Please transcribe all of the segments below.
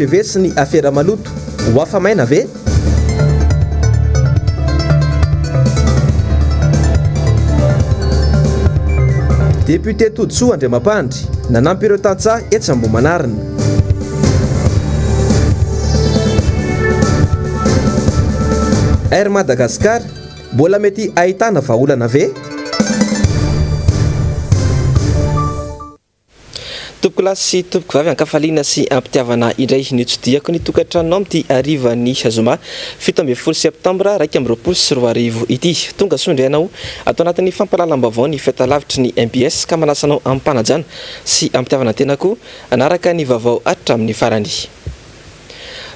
ohatra ve sy ny afera maloto ho afamaina ve? Député Todsoa Andriamampandry nanampy ireo tantsaha etsy Ambohimanarina. Air Madagascar mbola mety ahitana vahaolana ve? Tompoko lahy sy tompoko vavy ankafaliana sy ampitiavana indray ny tsodiako ny tokantranonao amin'ity arivan'ny Zoma 17 Septambra 2024 ity. Tonga sondry ianao atao anatin'ny fampahalalam-baovao ny fahitalavitry ny MBS ka manasanao ampanajana sy ampitiavana tenako anaraka ny vaovao hatramin'ny farany.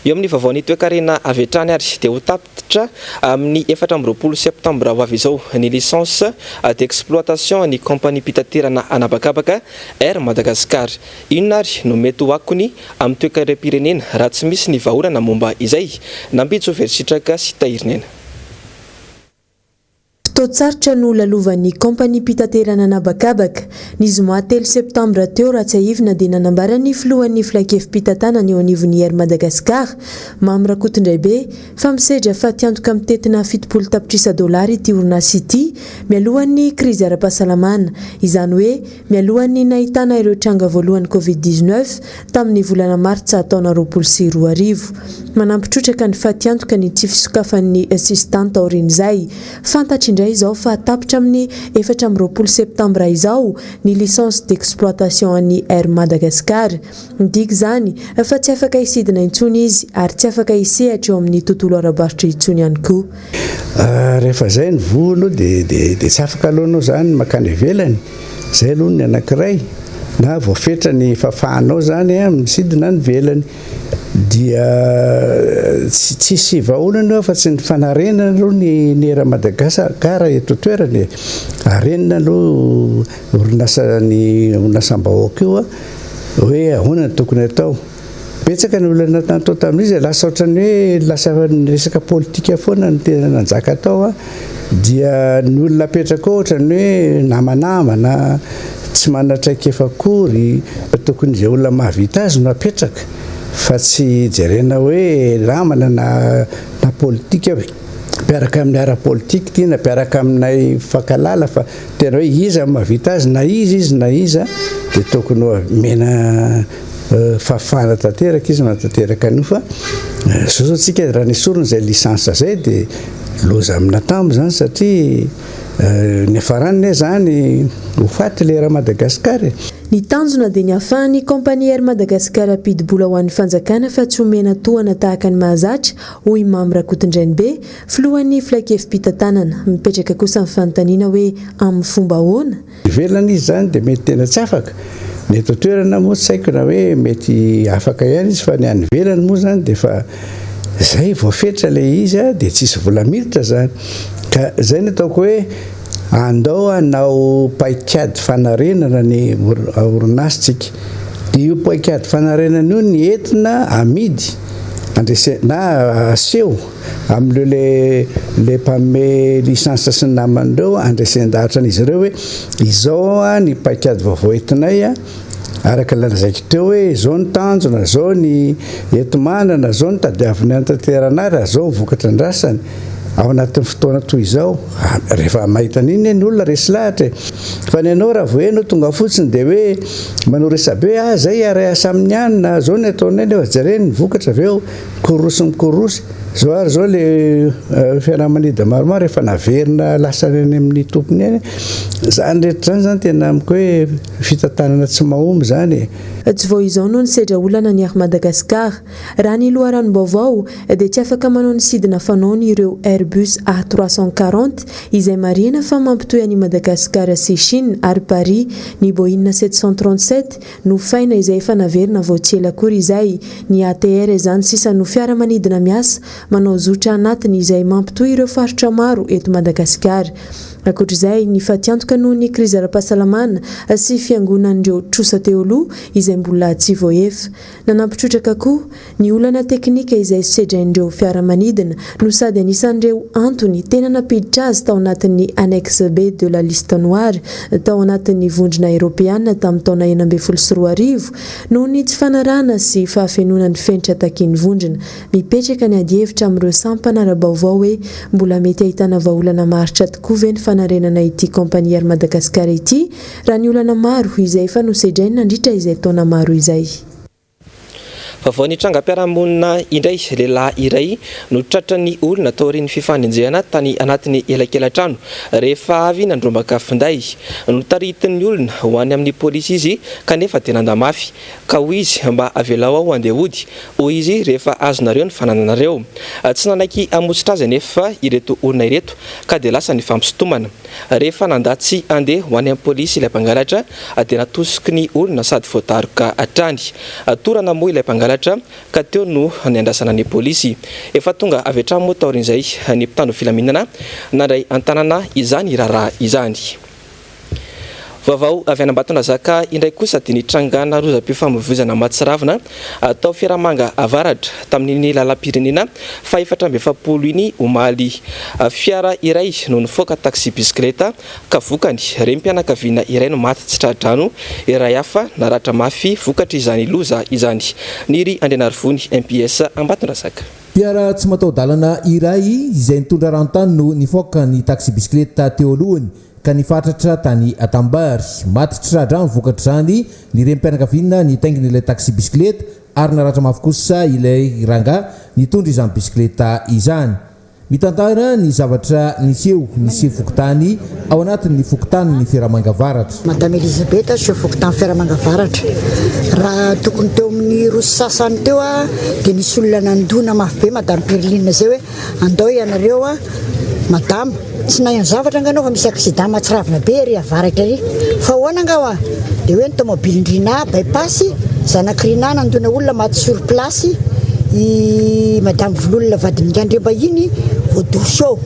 Eo amin'ny vaovaon'ny toe-karena avy hatrany ary dia ho tapitra amin'ny 14 Septambra ho avy izao ny licence d'exploitation ny compagnie pitaterana anabakabaka Air Madagascar. Inona ary no mety ho akony amin'ny toe-karem-pirenena raha tsy misy ny vahaolana momba izay nambitso Versitraka sy Tahirinena. Totsarotra no lalovan'ny kompani pitaterana anabakabaka ny zoma 3 Septambra teo raha tsy ahivina dia nanambarany filohan'ny filakefim-pitantanany eo anivon'ny Air Madagascar Mamy Rakotondray be fa misedra fa tiantoka mitetina $70 ity orinasa ity mialohan'ny krizy ara-pahasalamana. Izany hoe mialohan'ny nahitana ireo tranga voalohany Covid-19 tamin'ny volana Martsa taona 2024. Manampitrotraka ny fatiantoka ny tsy fisokafan'ny assistante aorian'izay fantatry indray izao fa tapitra amin'ny 14 Septambra izao ny licence d'exploitation an'ny Air Madagascar. Ndiky zany fa tsy afaka isidina intsony izy ary tsy afaka isehatra eo amin'ny tontolo ara-barotra intsony ihany koa. Rehefa zay ny vono dia tsy afaka alohanao zany makany ivelany. Zay aloha ny anankiray na voafetra ny fafahanao zany misidina ny velany dia tsisy vahaolana fa tsy ny fanarenana aloha ny Air Madagascar eto toerana arenina aloha orinasam-bahoaka io hoe ahoana ny tokony atao. Betsaka ny olona natao tamin'izy lasa ohatrany hoe lasa resaka politika foana ny tena nanjaka atao dia ny olona apetraka ohatrany hoe namanama na tsy manatraikefa akory tokony izay olona mahavita azy no apetraka fa tsy jerena hoe ramana na politika mpiaraka amin'ny ara-politika ty na mpiaraka aminay fakalala fa tena hoe iza mahavita azy na iza dia tokony mena fafana tanteraka izy manatanteraka anio fa zao tsika raha nisorona izay lisansa zay dia loza amina tambo zany satria ny afarany zany ho faty le Air Madagascar. Ny tanjona dia ny ahafahan'ny kompani Air Madagascar ampidi-bola ho an'ny fanjakana fa tsy omena tohana tahaka ny mahazatra hoy Mamy Rakotondray be filohan'ny filakefim-pitantanana mipetraka kosa amin'ny fanontaniana hoe amin'ny fomba ahoana. Ivelany izy zany dia mety tena tsy afaka. Ny eto toerana moa tsy haiko na hoe mety afaka ihany izy fa ny any ivelany moa zany dia fa zay voafetra le izy dia tsisy vola militra zany. Ka zay ny ataoko hoe andao hanao paikady fanarenana ny orinasatsika. Dia io paikady fanarenana io ny entina amidy na aseho amin'ireo le mpame lisansa sy ny naman'ireo andresen-dahatra an'izy ireo hoe izao ny paikady vaovao entinay araka lazaiko teo hoe izao ny tanjona, izao ny enti-manana, izao ny tadiaviny anatanterana ary, izao ny vokatra andrasany ao anatin'ny fotoana toy izao. Rehefa mahita an'iny ny olona resy lahatra fa ny anao raha voenao tonga fotsiny dia hoe manao resabe zay ary asa amin'ny anina zao ny ataonay nefa jereny ny vokatra avy eo mikorosy zao ary zao le fiaramanida maromaro efa naverina lasa any amin'ny tompony any zany rehetra zany tena amiko hoe fitantanana tsy mahomby zany. Tsy vao izao no nisedra olana ny Air Madagascar raha ny loharanom-baovao dia tsy afaka manao ny sidina fanaony ireo Airbus A340 izay marina fa mampitohy any Madagascar sy Chine ary Paris. Ny Boeing 737 no faina izay efa naverina vao tsy ela akory izay. Ny ATR izany sisa no fiaramanidina miasa manao zotra anatiny izay mampitohy ireo faritra maro eto Madagasikara. Ankoatr'izay ny fatiantoka noho ny krizy ara-pahasalamana sy fiangonan'ireo trosa teo aloha izay mbola tsy voaefa. Nanampitrotraka koa ny olana teknika izay sedrain'ireo fiaramanidina no sady anisan'ireo antony tena napiditra azy tao anatin'ny annexe B de la liste noire tao anatin'ny vondrona Europeana tamin'ny taona 2014 noho ny tsy fanarahana sy fahafenonan'ny fenitra takiany vondrona. Mipetraka ny adievitra amin'ireo sampana ara-baovao hoe mbola mety ahitana vahaolana maharitra tokoa ve ny fanarenana ity kompania ary Madagasikara ity raha ny olana maro izay efa nosedrainy nandritra izay taona maro izay. Vaovao ny trangam-piarahamonina indray lehilahy iray no tratran'ny olona tao aorian'ny fifanenjehana tany anatin'ny elakelan-trano rehefa avy nandrombaka finday. Notaritin'ny olona ho any amin'ny polisy izy kanefa tena andamafy ka hoy izy mba avelao ao andeha hody hoy izy rehefa azonareo ny fanananareo. Tsy nanaiky hamotsitra azy anefa ireto olona ireto ka dia lasa ny fampisotomana. Rehefa nandatsy andeha ho any amin'ny polisy ilay mpangalatra dia natosiky ny olona sady voataroka hatrany. Torana moa ilay mpangalatra ka teo no niandrasana ny polisy. Efa tonga avy hatrany moa taorin'izay ny mpitandro filaminana nandray antanana izany raharaha izany. Vaovao avy any Ambatondrazaka indray kosa dia nitrangana rozam-pifamoivoizana Matsiravina tao Fiaramanga avaratra tamin'ny lalam-pirenena fa 470 iny omaly. Fiara iray no nifoaka taxi bisikileta ka vokany rem-pianakaviana iray no maty tsy tradrano iray hafa naratra mafy vokatra izany loza izany. Niry Andrianarivony MPS Ambatondrazaka. Fiara tsy mataho-dalana iray izay nitondra rano-tany no nifoaka ny taxi bisikileta teo alohany ka nifatratra tany Atambary. Maty tsy tradrano vokatra zany ny rem-pianakaviana nitaingina ilay taxi bisikileta ary naratra mafy kosa ilay ranga nitondra izany bisikileta izany. Mitantara ny zavatra niseho fokotany ao anatin'ny fokotany ny Fiaramanga avaratra. Madame Elisabeth seho fokotany Fiaramanga avaratra. Raha tokony teo amin'ny roa sasany teo dia nisy olona nandona mafy be madame Perline zay hoe andao ianareo madame tsy nahiano zavatra anganao fa misy accident Matsiravina be ry avaratra ry fa hoana angao dia hoe ny tomobilindrina bypassy zanakirina nandona olona maty sur place i madame vololona vadin'Andriamba iny voadosio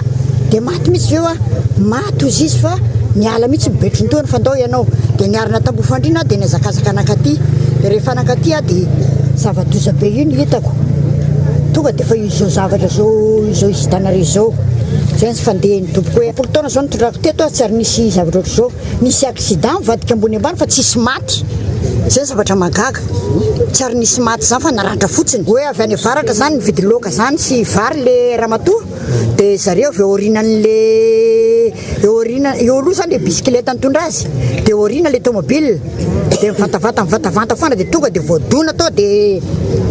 dia maty mihitsy veo maty ozy izy fa miala mihitsy betrontoana fa andao ianao dia niarina tambofandrina dia niazakazaka anakaty dia rehefa anakaty dia zava-doza be iny hitako tonga dia fa izao zavatra izao isitanareo izao zay sy fandeha ny tompoko hoe politaona zao nitondrako teto tsy ary nisy zavatra ohatr' izao nisy accident mivadika ambony ambany fa tsisy maty zay zavatra magaga tsy ary nisy maty zany fa naratra fotsiny hoe avy any avaratra zany nividy loka zany sy vary le ramatoa dia zareo avy orinan'le eo aloha zany le bisikileta nitondra azy dia orina le tomobile dia mivatavanta foana dia tonga dia voadona tao dia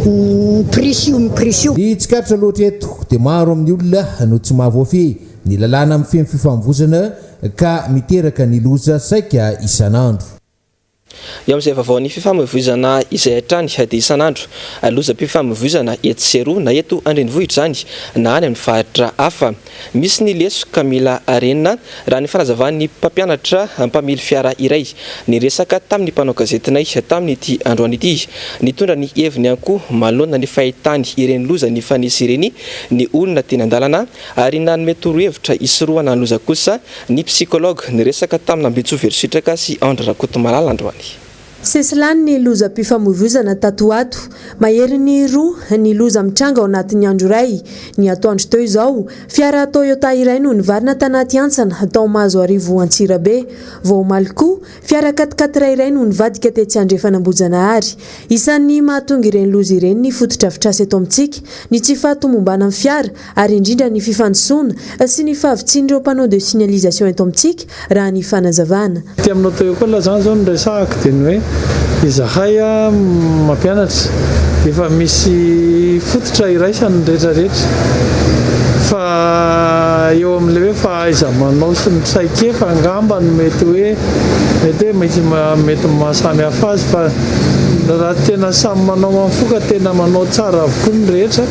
miprisio. Ny tsikaritra loatra eto dia maro amin'ny olona no tsy mahavoafy ny lalàna amin'ny feno fifamoivoizana ka miteraka ny loza saika isan'andro. Eo amin'izay vaovao ny fifamoivoizana izay hatrany dia isan'andro lozam-pifamoivoizana eto Seroa na eto Andrenivohitra zany na any amin'ny faritra hafa. Misy ny leso ka mila arenina raha ny fanazavan'ny mpampianatra mpamily fiara iray niresaka tamin'ny mpanao gazetinay tamin'ity androany ity. Nitondra ny heviny ankoho malona ny fahitany ireny loza ny fanisy ireny ny olona teny an-dalana ary nanome torohevitra isorohana ny loza kosa ny psikologa niresaka tamin'ny Ambitsoa Sitraka sy Andra Rakotomalala androany. Sesilany ny lozam-pifamoivoizana tato ato mahery ny roa ny loza mitranga ao anatin'ny andro iray. Ny atoandro teo izao fiara Toyota iray no nivarina tanaty antsana tao Mahazo Arivo Antsirabe. Vao omaly koa fiara 4x4 iray no nivadika tetsy Andrefanambojana-Ary. Isan'ny mahatonga ireny loza ireny ny fototra afitrasy eto amintsika ny tsy fahatomombana amin'ny fiara ary indrindra ny fifandosoana sy ny fahavitsin'ireo panneau de signalisation eto amintsika raha ny fanazavana. Aminao teo koa zany zao niresahako dia ny hoe izahay mampianatra dia efa misy fototra iraisany rehetrarehetra fa eo amin'ilay hoe fahaiza manao sy ny traikefa angamba no mety mahasamy hafa azy fa raha tena samy manao mafoka tena manao tsara avokoa ny rehetra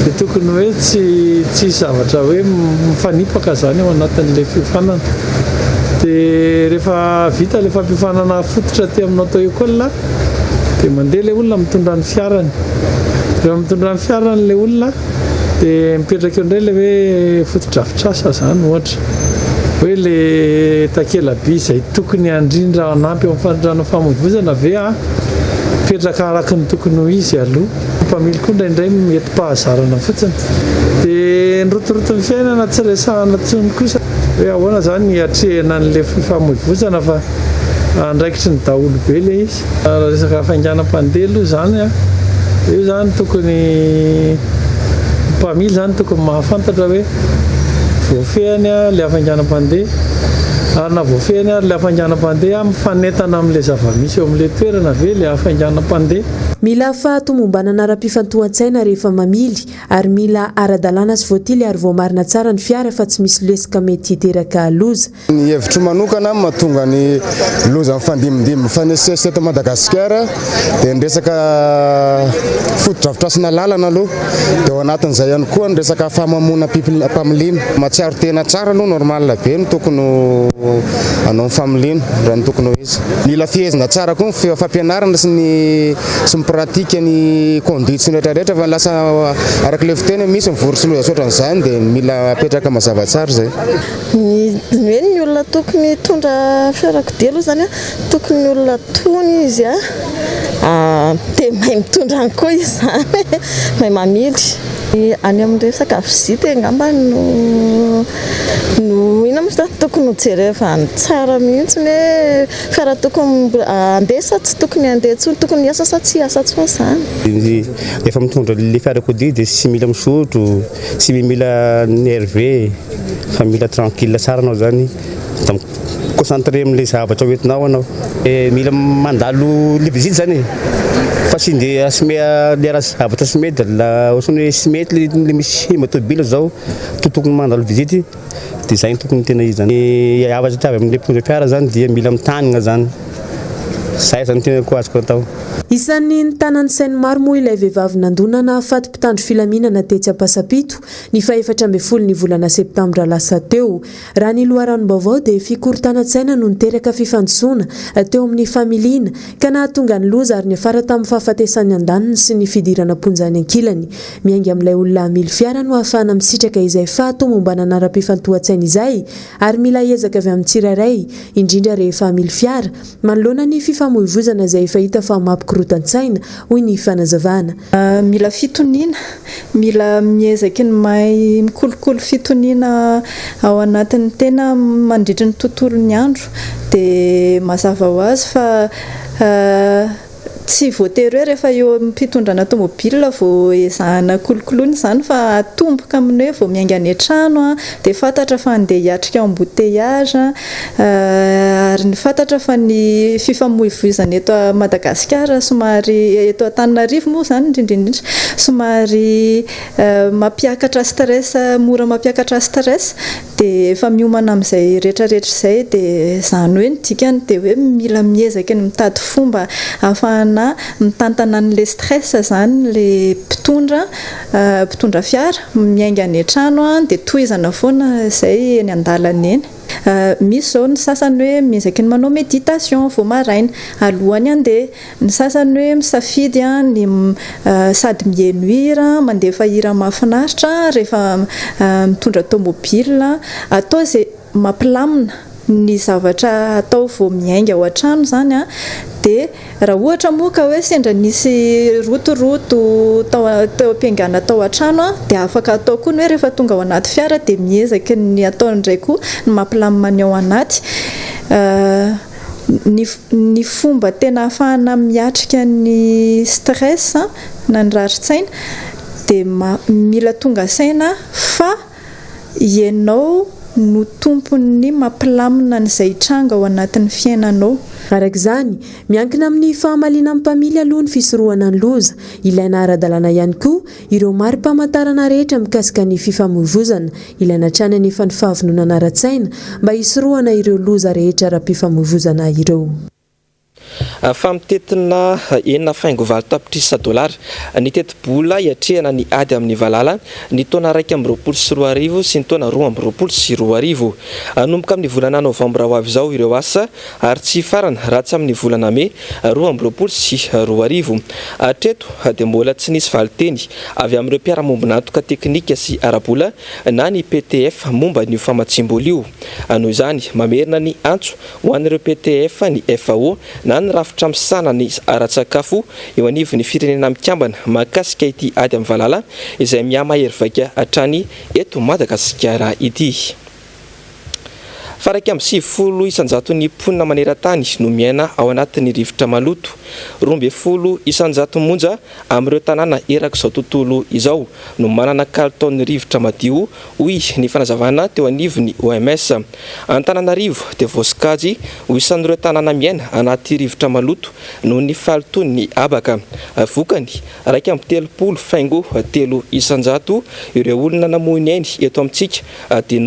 dia tokony hoe tsy zavatra hoe mifanipaka zany ao anatin'ilay fiofanana. Dia rehefa vita ilay fampifanana fototra ty aminao tao école dia mandeha ilay olona mitondra ny fiarany. Rehefa mitondra ny fiarany ilay olona dia mipetraka eo indray ilay hoe fotodrafitrasa zany ohatra hoe ilay takela-by izay tokony handrindra anampy eo amin'ny fanondrana famoivoizana ve mipetraka araka ny tokony ho izy aloha mpamily koa indraindray mety mpahazarana fotsiny dia nyrotoroton'ny fiainana tsy resahana tsony kosa hoe ahoana zany atrehana n'ilay fifamoivoizana fa andraikitry ny daholo be ilay izy resaka fainganam-pandeha aloha zany io zany tokony mpamily zany tokony mahafantatra hoe voafehany ilay hafainganam-pandeha ary na voafehany ary ilay hafainganam-pandeha mifanentana amin'ilay zava-misy eo amin'ilay toerana ve ilay hafainganam-pandeha. Mila fahatomombanana ara-pifantohan-tsaina rehefa mamily ary mila ara-dalàna sy voatily ary voamarina tsara ny fiara fa tsy misy lesika mety hiteraka loza. Ny hevitro manokana mahatonga ny loza mifandimindimy mifanesesy eto Madagasikara dia ny resaka fotodrafitrasana lalana aloha dia ao anatin'izay ihany koa ny resaka famamona mpamiliana matsiaro tena tsara aloha normal be no tokony anao familiana raha ny tokony ho izy. Mila fihezina tsara koa ny fampianarana sy pratika ny conduite rehetrarehetra fa lasa arak'ilay fiteny misy mivory sy loza soatran'izany dia mila apetraka mazava tsara zay. Hoe ny olona tokony hitondra fiarakodia aloha zany tokony olona tony izy dia mahay mitondra any koa izy zany mahay mamily any amin'ny resaka vizity angamba no ina moa zany tokony hojereva ny tsara mihitsy hoe fiara tokony andeha sa tsy tokony andeha tsony tokony hiasa sa tsy hiasa tsony zany. Efa mitondra le fiarakodia dia tsy mila misotro tsy mila nerve fa mila tranquille tsara anao zany concentré amin'ilay zavatra hoentinao anao mila mandalo le visite zany fa tsy ndeha lera zavatra tsy mety la ohatrany hoe tsy mety le misy motobile zao tokony mandalo visite dia zay tokony tena izy zany avatra avy amin'ilay mpitondra fiara zany dia mila mitanina zany zay zany tena koa azoko atao. Isan'ny nitanany sainy maro moa ilay vehivavy nandonana afaty mpitandro filaminana tetsy Ampasapito ny 14 ny volana Septambra lasa teo. Raha ny loharanom-baovao dia fikorontanan-tsaina no niteraka fifandosona teo amin'ny familiana ka nahatonga ny loza ary ny afara tamin'ny fahafatesany an-daniny sy ny fidirana ponjany ankilany. Miainga amin'ilay olona mily fiara no ahafahana misitraka izay fahatomombanana ara-pifantohan-tsaina izay ary mila ezaka avy amin'ny tsirairay indrindra rehefa mily fiara manoloana ny fifamoivoizana izay efa hita fa mampikorotan-tsaina hoy ny fanazavana. Mila fitoniana, mila miezaka ny mahay mikolokolo fitoniana ao anatin'ny tena mandritry ny tontolon'ny andro dia mazava ho azy fa tsy voatery hoe rehefa eo mpitondrana tomobile vao ezahana kolokoloina izany fa atomboka amin'ny hoe vao miainga any an-trano dia fantatra fa andeha hiatrika embouteillage ary ny fantatra fa ny fifamoivoizana eto Madagasikara somary eto Antananarivo moa zany indrindrindrindra somary mampiakatra stress mora mampiakatra stress dia efa miomana amin'izay rehetrarehetra izay dia zany hoe ny dikany dia hoe mila miezaka ny mitady fomba ahafahana mitantana an'ilay stress zany le mpitondra fiara miainga any an-trano dia tohizana foana izay eny an-dalana eny. Misy zao ny sasany hoe miezaka ny manao méditation vao maraina alohany andeha, ny sasany hoe misafidy ny sady mihaino hira mandefa hira mahafinaritra rehefa mitondra tomobile atao izay mampilamina ny zavatra atao vao miainga ao an-trano zany dia raha ohatra moa ka hoe sendra nisy rotoroto tao am-piangana tao an-trano dia afaka atao koa ny hoe rehefa tonga ao anaty fiara dia miezaka ny atao indray koa ny mampilamina ny ao anaty. Ny fomba tena ahafahana miatrika ny stress na ny rarin-tsaina dia mila tonga saina fa ianao no tompony mampilamina n'izay tranga ao anatin'ny fiainanao. Araka izany, miankina amin'ny fahamaliana amin'ny mpamily aloha ny fisorohana ny loza, ilaina ara-dalàna ihany koa ireo mari-pamantarana rehetra mikasika ny fifamoivoizana, ilaina hatrany anefa ny fahavononana ara-tsaina mba hisorohana ireo loza rehetra ara-pifamoivoizana ireo. famitetina enina faingo valo tapitrisa $. Ny teti-bola iatrehana ny ady amin'ny valala ny taona 2024 sy ny taona 2024. Anomboka amin'ny volana novambra ho avy izao ireo asa ary tsy farana ratsy amin'ny volana May 2024. Hatreto dia mbola tsy nisy valiteny avy amin'ireo mpiara-mombona antoka teknika sy arabola na ny PTF momba ny famatsim-bola io. Noho izany mamerina ny antso ho an'ireo PTF ny FAO na ny rafitra misana ny ara-tsakafo eo anivon'ny firenena mikambana mahakasika ity ady amin'ny valala izay miamahery vaika hatrany eto Madagasikara ity. Faraka amin'ny 70 isanjaton'ny mponina maneran-tany no miaina ao anatin'ny rivotra maloto. 12 isanjato monja amin'ireo tanàna eraka izao tontolo izao no manana kalitaon'ny rivotra madio hoy ny fanazavana teo anivon'ny OMS. Antananarivo dia voasokajy ho isan'ireo tanàna miaina anaty rivotra maloto noho ny faloton'ny abaka. Vokany 3.3 isanjato ireo olona namohony ainy eto amintsika dia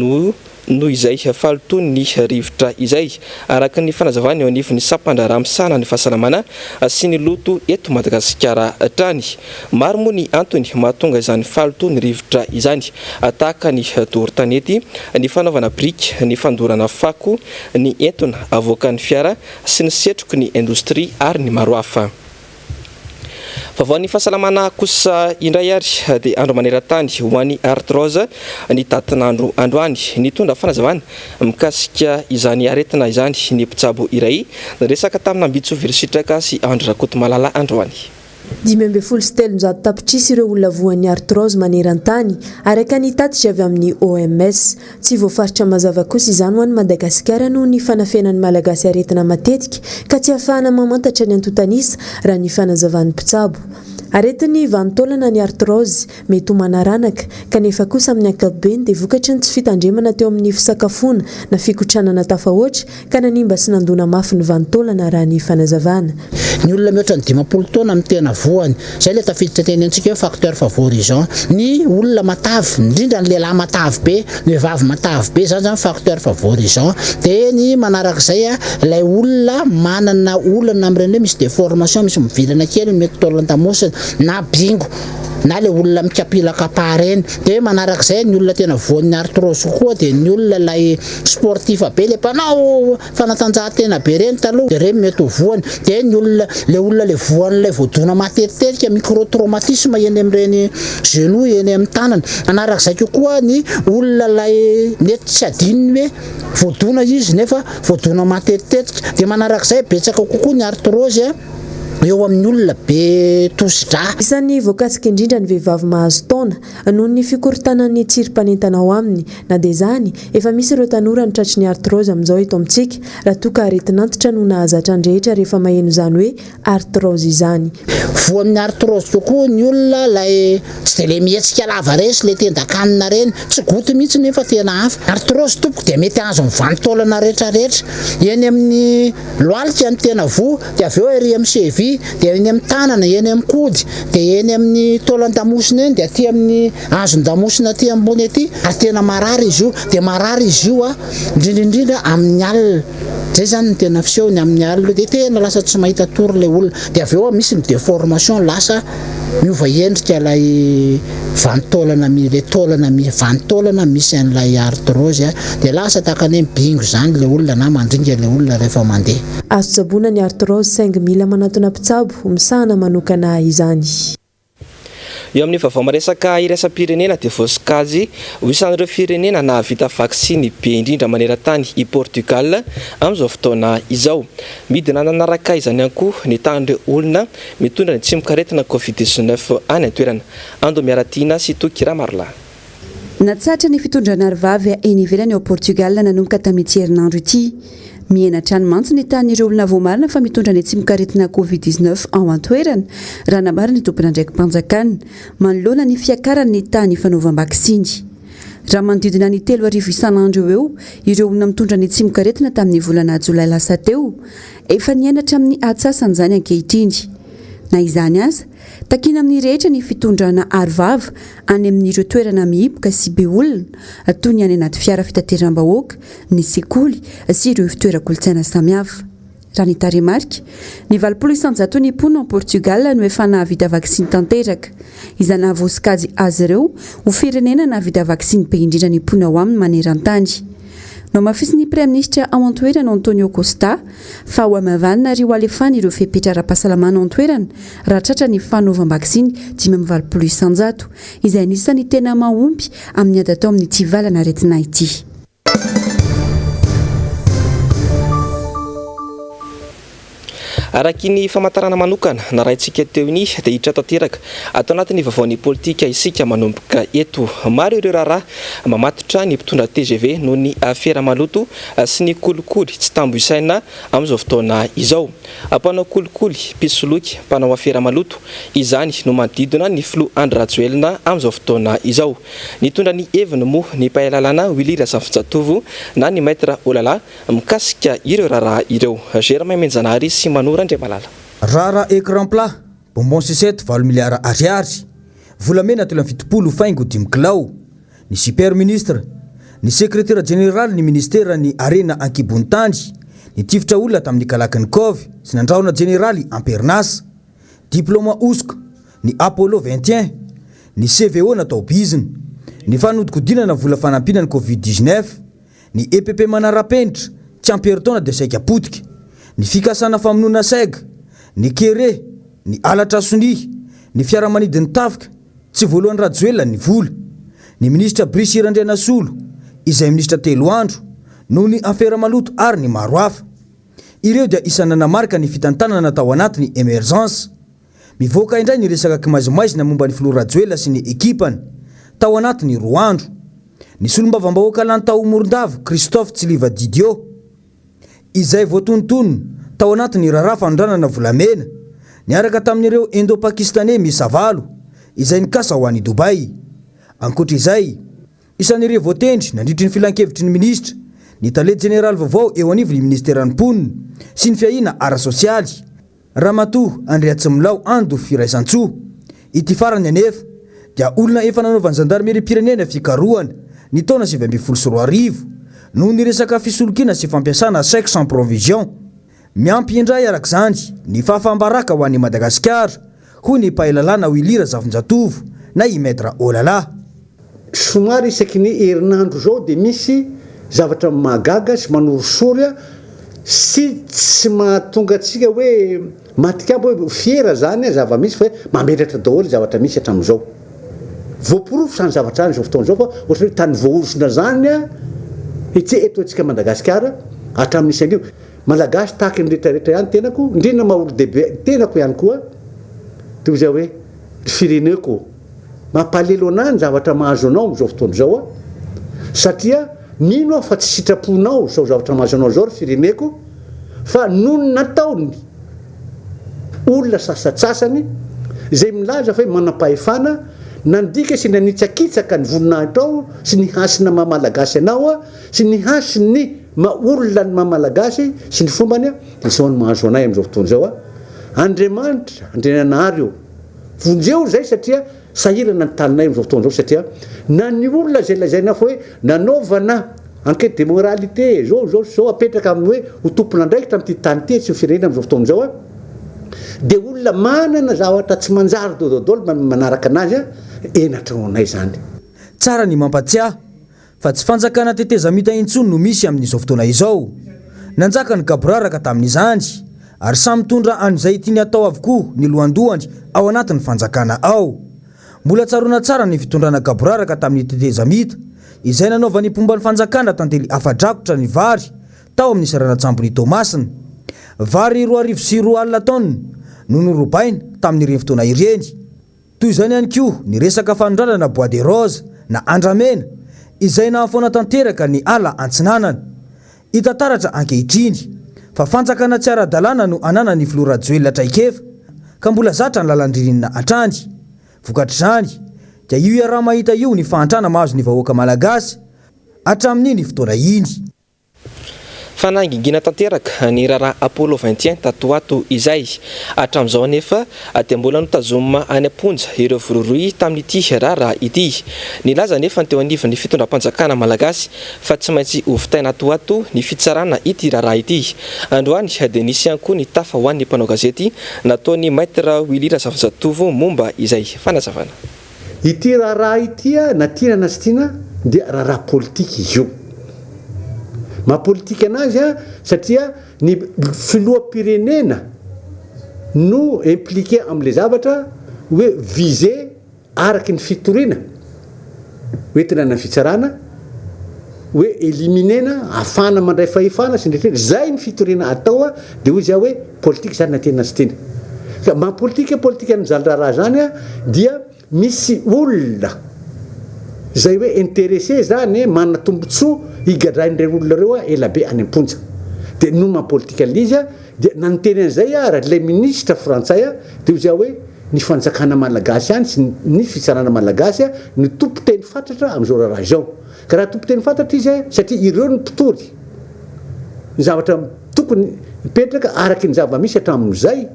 no izay faloton'ny rivotra izay araka ny fanazavana eo anivon'ny Septambra misana ny fahasalamana sy ny loto eto Madagasikara trany. Maro moa ny antony mahatonga izany faloton'ny rivotra izany tahaka ny dorotanety, ny fanaovana briky, ny fandorana fako, ny entona avoakan'ny fiara sy ny setroky ny indostria ary ny maro hafa. Vaovao ny fahasalamana kosa indray ary dia andro maneran-tany ho an'ny artrose ny datin'andro androany. Ny tondra fanazavana mikasika izany aretina izany ny mpitsabo iray resaka tamina Mbitsoviry sitraka sy Andro Rakotomalala androany. 5.7 tapitrisa ireo olona voan'ny artrose maneran-tany araka ny tatitra avy amin'ny OMS. Tsy voafaritra mazava kosa izany ho an'ny Madagasikara noho ny fanafenan'ny malagasy aretina matetika ka tsy ahafahana mamantatra ny antotanisa raha ny fanazavan'ny mpitsabo. Aretiny vantaolana ny artrose mety ho manaranaka kanefa kosa amin'ny ankapobeny dia vokatry ny tsy fitandremana teo amin'ny fisakafoana na fikotranana tafahoatra ka nanimba sy nandona mafy ny vantaolana raha ny fanazavana. Ny olona mihoatra ny 10 taona amin'ny tena voany izay ilay tafiditra teny antsika hoe facteur favorisant. Ny olona matavy indrindra ny lehilahy matavy be, ny vehivavy matavy be izany facteur favorisant. Dia ny manarak'izay ilay olona manana olana amin'ireny hoe misy déformation, misy mivilana kely mety taolan-tamosina na bingo na le olona mikapilakapa reny. Dia manarak'izay ny olona tena voan'ny artrose koa dia ny olona lay sportif be le mpanao fanatanjahantena be reny taloha dia reny mety ho voany. Dia ny olona le voan'ilay voadona matetika microtraumatisme eny amin'ireny genou eny amin'ny tanana. Manarak'izay koa ny olona lay mety tsy adininy hoe voadona izy nefa voadona matetika. Dia manarak'izay betsaka kokoa ny artrose eo amin'ny olona be tosidra. Isan'ny voakasika indrindra ny vehivavy mahazo taona noho ny fikorontanan'ny tsirim-panentana ao aminy. Na dia izany efa misy ireo tanora ny tratry ny artrose amin'izao eto amintsika raha toa ka aretin'antitra no nahazatra ny rehetra rehefa maheno izany hoe artrose izany. Voan'ny artrose kokoa ny olona lay tsy dia le mihetsika lava reny sy le tendakanina reny tsy goty mihitsy nefa tena hafa. Artrose tompoko dia mety azo mivantaolana rehetrarehetra eny amin'ny lohalika ny tena vo dia avy eo ery amin'ny cheville dia eny amin'ny tanana, eny amin'ny kody, dia eny amin'ny taolan-damosina eny dia aty amin'ny azon-damosina aty ambony aty ary tena marary izy io. Dia marary izy io indrindrindrindra amin'ny alina. Zay zany ny tena fisehony amin'ny alina dia tena lasa tsy mahita tory ilay olona. Dia avy eo misy ny déformation lasa miova endrika ilay vantaolana vantaolana misy an'ilay artrose dia lasa tahaka ny bingo izany ilay olona na mandringa ilay olona rehefa mandeha. Azo tsaboana ny artrose saingy mila manatona mpitsabo misahana manokana izany. Eo amin'ny vaovao maresaka iraisam-pirenena dia voasokajy ho isan'ireo firenena nahavita vaksiny be indrindra maneran-tany i Portugal amin'izao fotoana izao. Midina nanaraka izany ihany koa ny tanan'ireo olona mitondra ny tsimok'aretina Covid-19 any an-toerana. Ando miaratiana sy Tokira Marla. Natsatra ny fitondrana arivavy eny ivelany ao Portugal nanomboka tamin'ity herinandro ity. Mienatra ny mantso ny tan'ireo olona voamarina fa mitondra ny tsimok'aretina Covid-19 ao an-toerana raha namarina ny tompona andraiki-panjakana manoloana ny fiakarany ny tany fanaovam-baksiny. Raha manodidina ny 3,000 isan'andro eo ireo olona mitondra ny tsimok'aretina tamin'ny volana jolay lasa teo efa nianatra amin'ny atsasan'izany ankehitriny. Na izany aza takina amin'ny rehetra ny fitondrana arivava any amin'ireo toerana mihiboka sy be olona toy ny any anaty fiara fitateram-bahoaka, ny sekoly sy ireo fitoeran-kolontsaina samihafa. rany taremarika ny 700 ny mpono en Portugal no efa nahavita vaksiny tanteraka izany nahavoasokajy azy ireo ho firenena nahavita vaksiny be indrindra ny mpono ao aminy maneran-tany. No mafisy ny Prime Ministre ao an-toerana Antonio Costa fa ho amavanina ry ho alefana ireo fepetra ara-pahasalamana an-toerana raha tratra ny fanaovam-baksiny 5% izay anisany tena mahomby amin'ny ady atao amin'ny tivalana aretina ity. Araky ny famantarana manokana na raintsika teo ini dia hiditra tanteraka atao anatin'ny vaovaon'ny politika isika manomboka eto. Maro ireo raharaha mamatotra ny mpitondra TGV noho ny fiara maloto sy ny kolikoly tsy tambo isaina amin'izao fotoana izao. Mpanao kolikoly, pisoloky, mpanao fiara maloto izany no manodidina ny filo andro rajoelina amin'izao fotoana izao. Nitondra ny heviny moa ny mpahalalana Willy Razafinjatovo na ny maître Olala mikasika ireo raharaha ireo. Germain Menjanary sy Manora Rara écran plat, bonbon sisette 20 milliards ariary, volamena telo amin'ny fitopolo faingo 10 kilao, ny super ministre, ny secrétaire général ny ministère ny arena ankibon-tany, ny tifitra olona tamin'ny kalakin'ny kovy, sy nandraona généraly ampernas, diplôme oska, ny Apollo 21, ny CVO natao biziny, ny fanodikodinana vola fanampinany Covid-19, ny EPP manara-penitra, tsy amperitaona dia saika potika, ny fikasana famonoana sega, ny kere, ny alatra soni, ny fiaramanidiny tafika, tsy voalohany rajoelina ny vola, ny ministra Brice Irandrianasolo, izay ministra telo andro, noho ny afera maloto ary ny maro hafa. Ireo dia isana namarika ny fitantanana natao anatin'ny emergence. Mivoaka indray ny resaka kimaizimaizina momba ny filoha rajoelina sy ny ekipany, tao anatin'ny roa andro. Ny solombavambahoaka lantao Morondava, Christophe Tsiliva Didio, izay voatontono tao anatin'ny raharaha fanondranana volamena niaraka tamin'ireo indo-pakistanais misavalo izay nikasa ho an'i Dubai. Ankoatra izay, isan'ireo voatendry nandritry ny filan-kevitry ny ministra, ny talety général vaovao eo anivon'ny ministèran'ny mponina sy ny fiahina ara-sosialy, Ramatoa Andriatsimilao Ando Firaisan-tsoa. Ity farany anefa dia olona efa nanaovan'ny zandarmerie pirenena fikarohana ny taona 2024 noho ny resaka fisolokina sy fampiasana sexe sans provision. Miampy indray arak'izany ny fahafambaraka ho an'i Madagasikara hoy ny mpahalalana Willy Razafinjatovo na i maître Olala. Somary isaky ny herinandro zao dia misy zavatra magaga sy manorosory sy tsy mahatonga antsika hoe matikabo hoe fiera zany zava-misy fa mametratra daholo zavatra misy hatramin'izao. Voapirofo zany zavatra any zao fotoana zao fa ohatra hoe tany voaosona zany itsy eto antsika Madagasikara hatramin'isy anio. Malagasy tahaka ny rehetrarehetra ihany tenako, indrindra maha-olo dehibe tenako ihany koa toy izay hoe fireneko mampalelo anany zavatra mahazo anao amin'izao fotoana izao satria mino aho fa tsy sitraponao zao zavatra mahazo anao zao ry fireneko fa nono nataony olona sasatsasany izay milaza fa hoe manam-pahefana nandika sy nanitsakitsaka ny voninahitro sy ny hasina mahamalagasy anao sy ny hasiny maolona ny mahamalagasy sy ny fombany dia izao ny mahazo anay amin'izao fotoana izao Andriamanitra Andriananahary eo vonjeo zay satria sahirana ny talinay amin'izao fotoana izao satria na ny olona zay lazaina fa hoe nanaovana enquête de moralité zao apetraka amin'ny hoe ho tompona andraikitra amin'ity tany ity sy firenena amin'izao fotoana izao dia olona manana zavatra tsy manjary dododolo manaraka anazy enatraonay zany. Tsara ny mampatsiahy fa tsy fanjakana teteza mita intsony no misy amin'izao fotoana izao. Nanjaka ny gaboraraka tamin'izany ary samy mitondra an'izay tiany atao avokoa ny lohandohany ao anatin'ny fanjakana ao. Mbola tsarona tsara ny fitondrana gaboraraka tamin'ny teteza mita izay nanaovany mpomban'ny fanjakana tantely afadrakotra ny vary tao amin'ny saranantsambony Tomasina. Vary 2 alina taona no norobaina tamin'ireny fotoana ireny. Toy izany ihany koa ny resaka fanondranana bois de rose na andramena izay nahafoana tanteraka ny ala antsinanana. Hita taratra ankehitriny fa fanjakana tsy ara-dalàna no anana ny filoha rajoelina traikefa ka mbola zatra ny lalandrinina hatrany. Vokatr'izany dia io iaraha mahita io ny fahantrana mahazo ny vahoaka malagasy hatramin'iny fotoana iny. fanangingina tanteraka ny raharaha Apollo 21 tatoato izay hatramin'izao nefa dia mbola notazomina any amponja ireo vororoy tamin'ity raharaha ity. Nilaza nefa teo anivon'ny fitondram-panjakana malagasy fa tsy maintsy hovitaina atoato ny fitsarana ity raharaha ity. Androany dia nisy ihany koa ny tafa ho an'ny mpanao gazety nataony Maître Willy Zavazatovo momba izay fanazavana. Ity raharaha ity na tiana na tsy tiana dia raharaha politika izy io. Mahapolitika anazy satria ny filoham-pirenena no impliqué amin'ilay zavatra hoe visé araky ny fitoriana hoentina na fitsarana hoe éliminena afana mandray fahefana sy ndraiky zay ny fitoriana atao dia hoy izy hoe politika zany na tena sy tena. Ka mahapolitika amin'izany raharaha zany dia misy olona zay hoe intéressé zany manana tombontsoa higadrain'irey olona reo ela be any amponja. Dia no mahapolitika an'izy dia nanonteny an'izay raha ilay ministre frantsay dia izy hoe ny fanjakana malagasy any sy ny fitsarana malagasy ny tompo-teny fatratra amin'izao raharaha izao. Ka raha tompo-teny fatratra izy satria ireo ny mpitory ny zavatra tokony mipetraka araky ny zava-misy hatramin'izay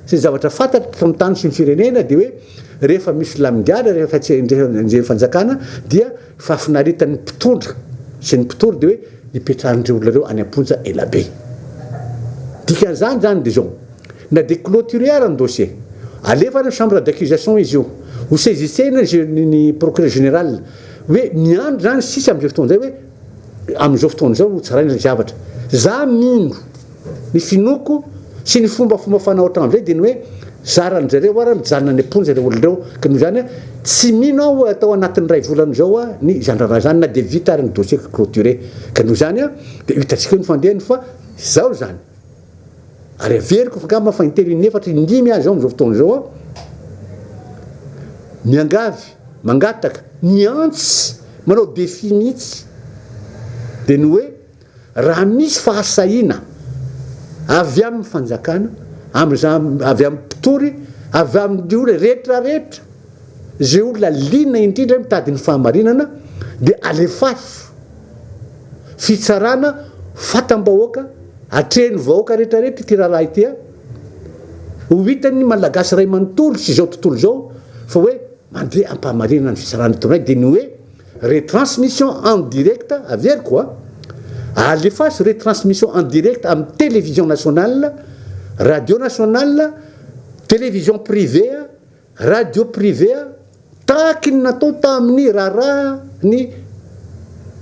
sy ny zavatra fantatra tamin'ny tany sy ny firenena dia hoe rehefa misy lamindiara rehefa tsy anjeny fanjakana dia fafinaritan'ny mpitondra sy ny mpitory dia hoe hipetrahan'ireo olona reo any amponja ela be. Dikan'izany zany dia zao na dia clôturé ara ny dossier alefa ny chambre d'accusation izy io ho saisissena ny procureur général hoe miandro zany sisy amin'izao fotoana zay hoe amin'izao fotoana zao tsaraina ny zavatra za mindro ny finoko sy ny fombafomba fanaotra amin'izay dia ny hoe zaran'zareo ara mijanona ny amponja ireo olonareo ka noho izany tsy mino aho atao anatin'ny ray volan'izao ny zandraraha zany na dia vita ary ny dossier clôturé ka noho izany dia hitantsika ny fandehany fa izao zany ary averiko fa ngamba fa intelo inefatra indimy azy zao amin'izao fotoana izao miangavy mangataka miantsy manao défi mihitsy dia ny hoe raha misy fahasahiana avy amin'ny fanjakana avy amin'ny mpitory avy amin'ny olona rehetrarehetra zay olona lina indrindra mitady ny fahamarinana dia alefaso fitsarana fatam-bahoaka atrehny vahoaka rehetrarehetra ity raharaha ity ho hitany malagasy ray manontolo sy izao tontolo zao fa hoe mandeha ampahamarinana ny fitsarana tonay dia ny hoe retransmission en direct averiko alefaso retransmission en direct amin'ny télévision nationale radio nationale télévision privée radio privée tahaky ny natao tamin'ny raharaha ny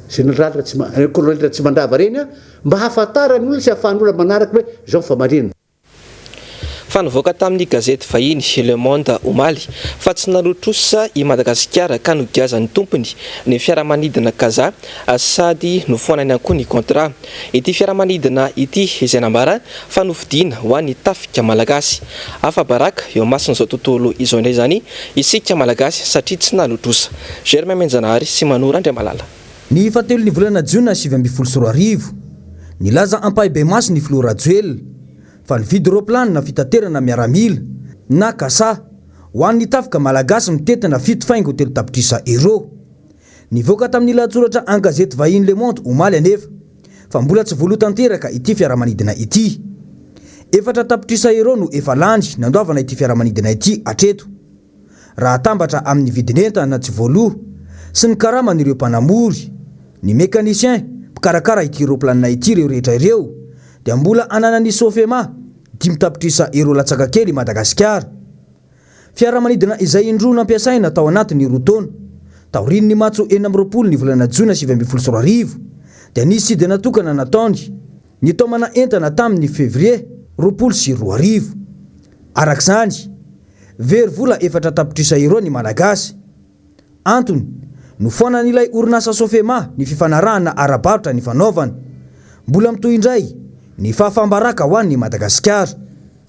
général colonel Ratsimandava reny mba hahafantarany olona sy hahafahan'olona manaraka hoe zao famarinana. Fa nivoaka tamin'ny gazety vahiny Le Monde omaly fa tsy nalotrosa i Madagasikara ka nogiazan'ny tompony ny fiaramanidina kaza sady nofoanany ihany koa ny contrat. Ity fiaramanidina ity izay nambara fa nofidiana ho an'ny tafika malagasy. Hafa baraka eo masin'izao tontolo izao indray zany isika malagasy satria tsy nalotrosa. Germain Menjanahary sy Manora Andriamalala. Ny fatelo ny volana Jiona 2024 nilaza ampahibe maso ny filoha Rajoelina fa nividy roplan na fitaterana miaramila na kasa ho an'ny tafika malagasy mitetina fito faingo telo tapitrisa euro. Nivoaka tamin'ny lahatsoratra an-gazety vahiny Le Monde omaly anefa fa mbola tsy voalotanteraka ity fiaramanidina ity. 4 tapitrisa euro no efa landy nandoavana ity fiaramanidina ity atreto. Raha tambatra amin'ny vidin'entana na tsy voaloha sy ny karaman'ireo mpanamory ny mécanicien mpikarakara ity roplanina ity ireo rehetra ireo dia mbola ananany sofema 5 tapitrisa euro latsaka kely Madagasikara. Fiaramanidina izay indroa nampiasaina tao anatin'ny rotaona taoriny ny matso 4 ny volana Jiona 2024 dia nisy dia natokana nataony ny tomana entana tamin'ny février 2022. Arak'izany very vola 4 tapitrisa euro ny malagasy. Antony nofoana n'ilay orinasa sofema ny fifanarahana arabarotra ny fanaovana mbola mitoy indray ny fahafambaraka ho an'ny Madagasikara.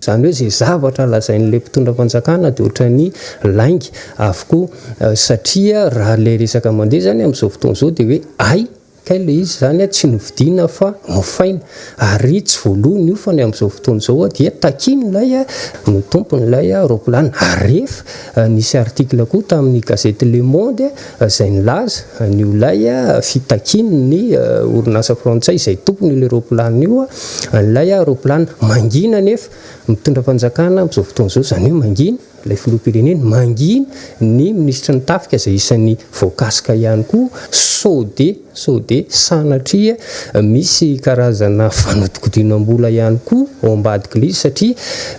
Zany hoe zay zavatra lazain'ilay mpitondra fanjakana dia ohatrany laingy avokoa satria raha ilay resaka mandeha zany amin'izao fotoana izao dia hoe ay ka le izy zany tsy novidiana fa nofaina ary tsy voalohany io fa ny amin'izao fotoana zao dia takin'ilay no tompon'ilay roplan arefa nisy article koa tamin'ny gazety Le Monde izay nilaza nylay fitakiny orinasa frantsay izay tompony le roplan io nilay roplan mangina nefa mitondra fanjakana amin'izao fotoana zao zany hoe mangina ilay filoham-pirenena mangina ny ministra ny tafika izay isan'ny voakasika ihany koa sode sanatria misy karazana fanodikodianam-bola ihany koa ao ambadika izy satria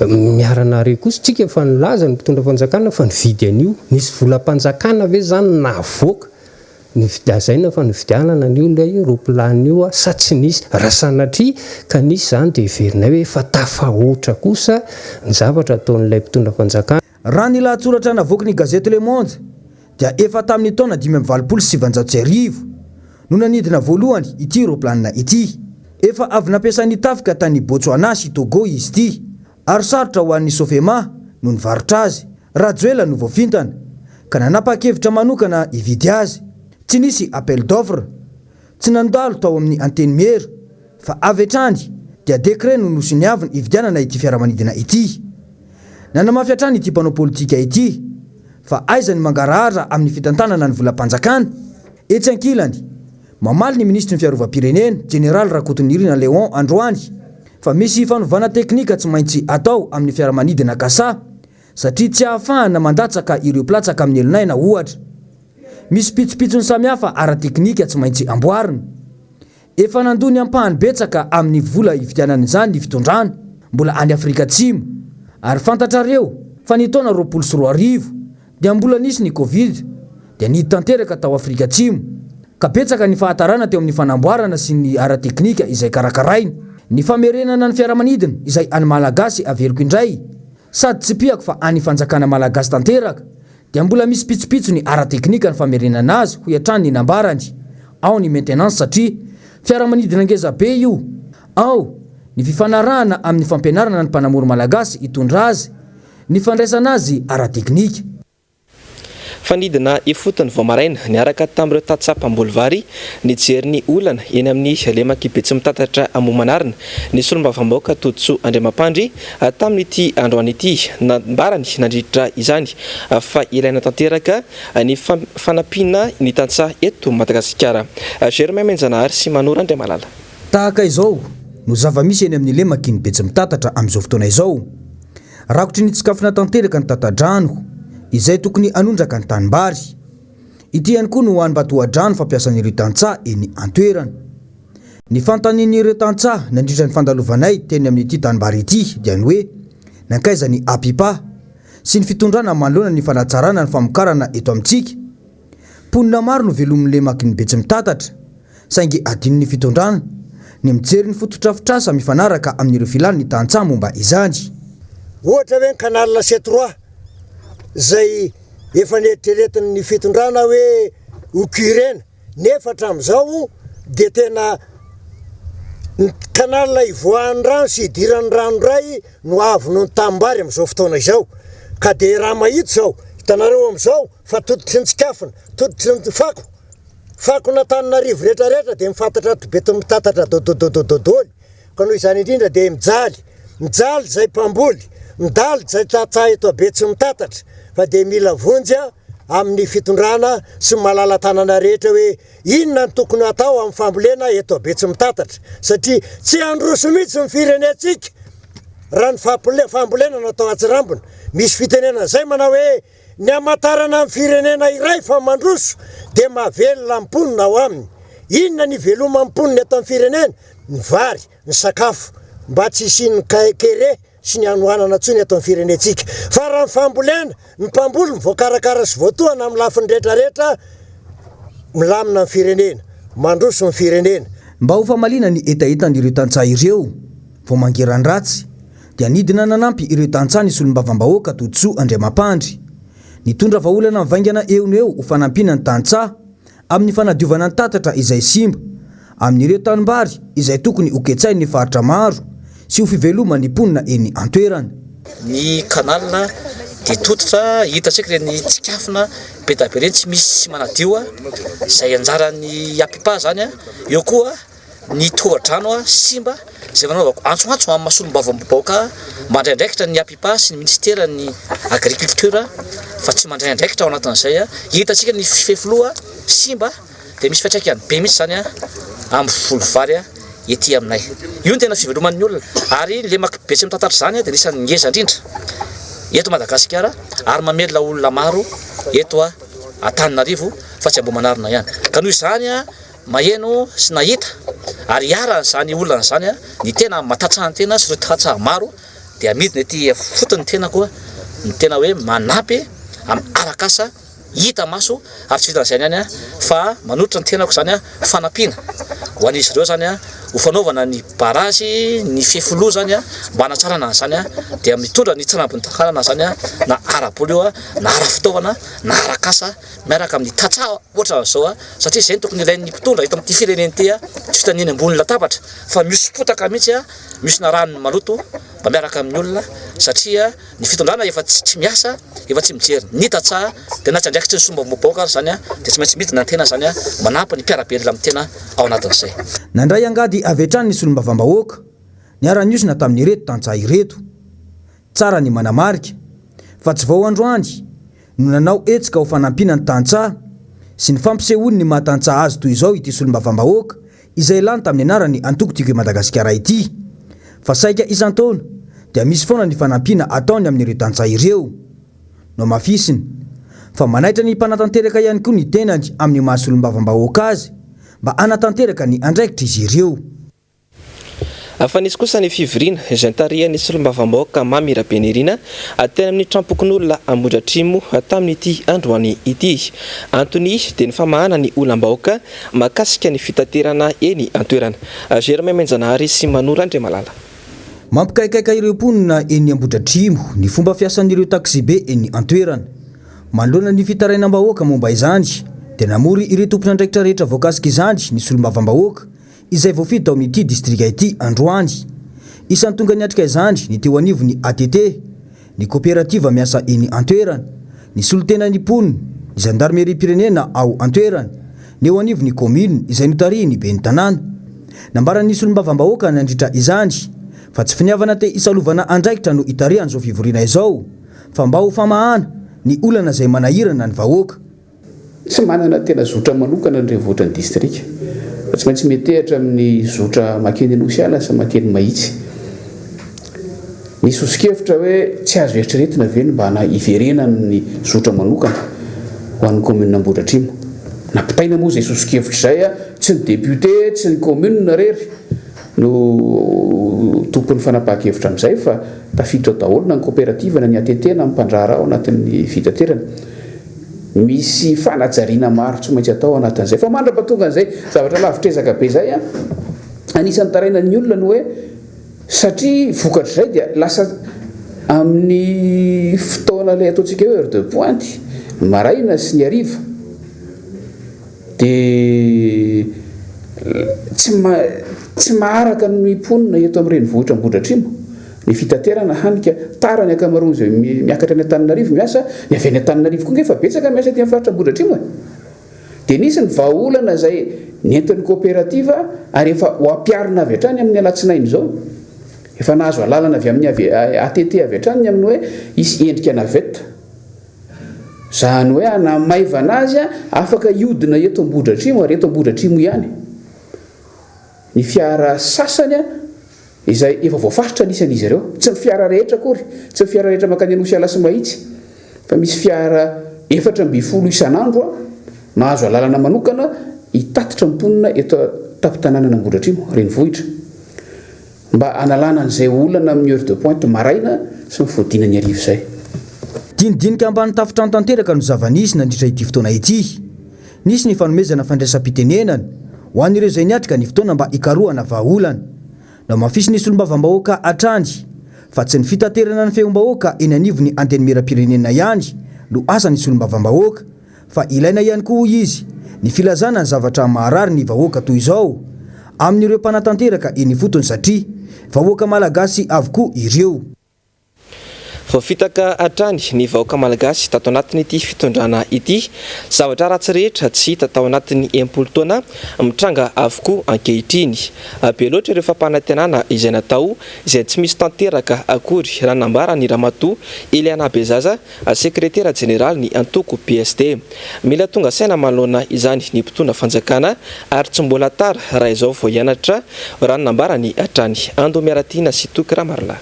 miaranare kosa tsika fa nilaza ny mpitondra fanjakana fa nividy an'io nisy volam-panjakana ve zany navoaka nividazaina fa nividianana an'io ilay roplan io sa tsy nisy raha sanatria ka nisy zany dia heverina hoe fa tafahoatra kosa ny zavatra ataon'ilay mpitondra fanjakana. Raha ny lahatsoratra navoaka ny gazety Le Monde dia efa tamin'ny taona 2026 no nanidina voalohany ity roplanina ity. Efa avy nampiasain'ny tafika tany Botswana sy Togo izy ity ary sarotra ho an'ny Sofema no nivarotra azy. Rajoela no voafintana ka nanapa-kevitra manokana hividy azy. Tsy nisy appel d'offre, tsy nandalo tao amin'ny anteny miera fa avy hatrany dia décret no nosoniaviny hividianana ity fiaramanidina ity. Nanamafy hatrany ity mpanao politika ity fa aizany mangarahara amin'ny fitantanana ny volam-panjakana. Etsy ankilany mamaly ny ministry ny fiarovam-pirenena General Rakotonirina Léon androany fa misy fanovana teknika tsy maintsy atao amin'ny fiaramanidina kasa satria tsy ahafahana mandatsaka ireo platsaka amin'ny elonaina ohatra. Misy pitsopitsony samihafa ara-teknika tsy maintsy amboarina. Efa nandony ampahany betsaka amin'ny vola hividianana izany ny fitondrana mbola any Afrika Atsimo ary fantatrareo fa ny taona 2024 dia mbola nisy ny Covid dia nitanteraka tao Afrika Atsimo ka betsaka ny fahatarana teo amin'ny fanamboarana sy ny ara-teknika izay karakaraina. Ny famerenana ny fiaramanidina izay any malagasy averiko indray sady tsy piako fa any fanjakana malagasy tanteraka dia mbola misy pitsopitso ny ara-teknika ny famerenana azy ho hatrany ny nambarany. Ao ny maintenance satria fiaramanidina ngeza be io, ao ny fifanarahana amin'ny fampianarana ny mpanamora malagasy hitondra azy, ny fandraisana azy ara-teknika. Fanidina ifotony voamaraina niaraka tamin'ireo tatsapam-bolivary nijery ny olana eny amin'ny lemaka be tsy mitatatra amomanarina ny solombavambaoka Totso Andriamampandry tamin'ity androany ity nambarany nandritra izany fa ilaina tanteraka ny fanampiana ny tantsaha eto Madagasikara. Germain Menjanahary sy Manora Andriamalala. Tahaka izao no zava-misy eny amin'ny lemaka be tsy mitatatra amin'izao fotoana izao. Rakotry ny tsikafina tanteraka ny tatadrano izay tokony anondraka ny tanimbary. Ity ihany koa no hoany batoadrano fampiasan'ireo tantsaha eny antoerana. Ny fantanin'ireo tantsaha nandritra ny fandalovanay teny amin'ity tanimbary ity dia ny hoe nankaiza ny apipa sy ny fitondrana manoloana ny fanatsarana ny famokarana eto amintsika. Ponina maro no velomin'ny lemaka ny be tsy mitatatra saingy adino ny fitondrana ny mijery ny fototrafitrasa mifanaraka amin'ireo filany ny tantsaha momba izany. Ohatra hoe canal C3 zay efa neritreretin'ny fitondrana hoe okirena nefa hatramin'izao dia tena canal ivoahan'ny rano sy idiran'ny rano ray no avy no tambary amin'izao fotoana izao ka dia raha mahito izao hitanareo amin'izao fa todotry ny tsikafina todotry ny fako natanina rivo rehetrarehetra dia mifantatra tobety mitatatra dodoly ka noho izany indrindra dia mijaly zay mpamboly midaly zay tatsaha eto be tsy mitatatra fa dia mila vonjya amin'ny fitondrana sy malala tanana rehetra hoe inona ny tokony atao amin'ny fambolena eto be tsy mitatatra satria tsy androso mihitsy ny firenentsika raha ny fambolena natao atsirambina. Misy fitenena zay manao hoe ny amatarana amin'ny firenena iray fa mandroso dia mahavelona amponina ao aminy. Inona ny veloma amponina eto amin'ny firenena? Ny vary, ny sakafo mba tsy isian'ny kere sy ny anohanana tsony eto amin'ny firenentsika. Fa raha ny fambolena ny mpamboly voakarakara sy voatohana amin'ny lafiny rehetrarehetra milamina ny firenena, mandroso ny firenena. Mba ho famalina ny etaetan'ireo tantsaha ireo vao mangeran-dratsy dia nidina nanampy ireo tantsaha ny solombavambahoaka Totso Andriamampandry. Nitondra vahaolana mivaingana eo no eo ho fanampiana ny tantsaha amin'ny fanadiovana ny tatatra izay simba amin'ireo tanimbary izay tokony ho ketsain'ny faritra maro sy ho fiveloma ny ponina eny antoerana. Ny canal dia tototra hita tsika reny tsikafona be da be reny tsy misy manadio a izay anjarany apipa zany a eo koa ny tovadrano a simba zay fanaovako antsoantso amin'ny mahasolom-bavam-bahoaka mandraindraikitra ny apipa sy ny ministera ny agriculture fa tsy mandraindraikitra ao anatin'izay a hitantsika ny fefoloa simba dia misy fiatraikany be mihitsy zany a amin'ny volo vary a ety aminay io ny tena fiveloman'ny olona ary le makibetsy mitantatra zany a dia nisan'ny ngeza indrindra eto Madagasikara ary mamelona olona maro eto a Antananarivo fa tsy Ambohimanarina ihany ka noho izany a maheno sy nahita ary iarany zany olona zany a ny tena matatsahan tena sy ireo tatsaha maro dia amidiny ety fotony tena koa ny tena hoe manampy amin'ny arakasa hita maso ary tsy vitan'izay ihany a fa manotritra ny tenako zany a fanampiana ho an'izy ireo zany a ho fanaovana ny barazy ny fefoloa zany a mba hanatsarana zany a dia mitondra ny tsanambon'ny takalana zany a na araboly eo a na ara-fitaovana na arakasa miaraka amin'ny tatsaha ohatra n'izao a satria izay ny tokony ilain'ny mpitondra eto amin'ity fireneny ty a tsy vitaniny ambony latabatra fa misy potaka mihitsy a misy na ranony maloto mba miaraka amin'ny olona satria ny fitondrana efa tsy miasa efa tsy mijery ny tatsaha dia na tsy andraikitsy ny somba mobaoka zany a dia tsy maintsy midina ny tena zany a manampy ny mpiarabelona amin'ny tena ao anatin'izay nandray angady avy hatrany ny solombavam-bahoaka niara-niosina tamin'ny ireto tantsaha ireto tsara ny manamarika fa tsy vao androany no nanao etsika ho fanampiana ny tantsaha sy ny fampisehoany ny mahatantsaha azy toy izao ity solombavam-bahoaka izay lany tamin'ny anarany antokotiko i Madagasikara ity fa saika isan-taona dia misy foana ny fanampiana ataony amin'ireo tantsaha ireo no mafisiny fa manaitra ny mpanatanteraka ihany koa ny tenany amin'ny mahasolombavam-bahoaka azy mba anatanteraka ny andraikitra izy ireo afa nisy kosa ny fivirina izay nitarihan'ny solombavam-bahoaka Mamirabenirina teny amin'ny trampokon'olona Ambohidratrimo tamin'ity androany ity antony dia ny famahana ny olom-bahoaka mahakasika ny fitaterana eny an-toerana Jeremaimenjanahary sy Manora Andriamalala mampikaikaika ireo mponina eny Ambohidratrimo ny fomba fiasan'ireo taxi be eny an-toerana manoloana ny fitarainam-bahoaka momba izany dia namory ireo tompon'andraikitra rehetra voakasika izany ny solombavam-bahoaka izay voafito ao amin'ity distrika ity androany isan'ny tonga niatrika izany ny teo anivo ny ATT ny coopérative miasa eny an-toerana ny solontenan'ny mponina ny gendarmerie-pirenena ao an-toerana ny eo anivo ny commune izay notarihiny be ny tanàna nambaran'ny solombavam-bahoaka nandritra izany fa tsy finiavana te isalovana andraikitra no itarihany izao fivoriana izao fa mba ho famahana ny olana izay manahirana ny vahoaka tsy manana tena zotra manokana ny revotra ny distrika fa tsy maintsy metehitra amin'ny zotra makeny nosiala sy makeny mahitsy ny sosikevitra hoe tsy azo eritreretina ve mba na iverenana ny zotra manokana ho an'ny commune Ambohidratrimo nampitaina moa izay sosikevitra izay a tsy ny député tsy ny commune rery no tompon'ny fanapahan-kevitra amin'izay fa tafiditra daholo na ny coopérative na ny ATT na mpandrara ao anatin'ny fitaterana misy fanajariana maro tsy maintsy atao anatin'izay fa mandra-pahatonga an'izay zavatra lavitrezaka be izay a anisan'ny tarainan'ny olona no hoe satria vokatra izay dia lasa amin'ny fotoana ilay ataontsika hoe heure de pointe maraina sy ny hariva dia tsy maharaka ny mponina eto amin'ny renivohitra Ambohidratrimo ny fitaterana hanika tara ny akamaroany izay miakatra ny Antananarivo miasa ny avy any Antananarivo koa efa betsaka miasa ety amin'ny faritra Ambohidratrimo dia nisy ny vahaolana izay nentin'ny coopérative ary efa ho ampiarina avy hatrany amin'ny alatsinainy izao efa nahazo alalana avy amin'ny ATT avy hatrany amin'ny hoe isy endrika navetta zany hoe anamaivana azy afaka iodina eto Ambohidratrimo ary eto Ambohidratrimo ihany ny fiara sasany izay efa voafaritra anisan'izy ireo tsy ny fiara rehetra akory tsy ny fiara rehetra makany Anosiala sy Mahitsy fa misy fiara 420 isan'andro mahazo alalana manokana hitatitra mponina eto tapitanànana Ambohidratrimo renivohitra mba analana an'izay olana amin'ny heure de pointe maraina sy mifodina ny arivo izay dinidinika ambany tafitra tanteraka no zava-nisy nandritra ity fotoana ity nisy ny fanomezana fandraisam-pitenenana ho an'ireo izay niatrika ny fotoana mba hikarohana vahaolana no mafisy ny solombavam-bahoaka hatrany fa tsy ny fitaterana ny feom-bahoaka eny anivony antenimera-pirenena ihany no asany solombavam-bahoaka fa ilaina ihany koa izy ny filazana ny zavatra maharary ny vahoaka toy izao amin'ireo mpanatanteraka eny fotony satria vahoaka malagasy avokoa ireo Voafitaka hatrany ny vahoaka malagasy tato anatin'ity fitondrana ity. Zavatra ratsy rehetra tsy hita tao anatin'ny 10 taona mitranga avokoa ankehitriny. Be loatra ireo fampanantenana izay natao izay tsy misy tanteraka akory raha nambarany Ramatoa Eliana Bezaza, sekretera jeneraly ny antoko PSD. Mila tonga saina manoloana izany ny mpitondra fanjakana ary tsy mbola tara raha izao vao hianatra raha nambarany hatrany. Ando miaratina sy toky Ramarla.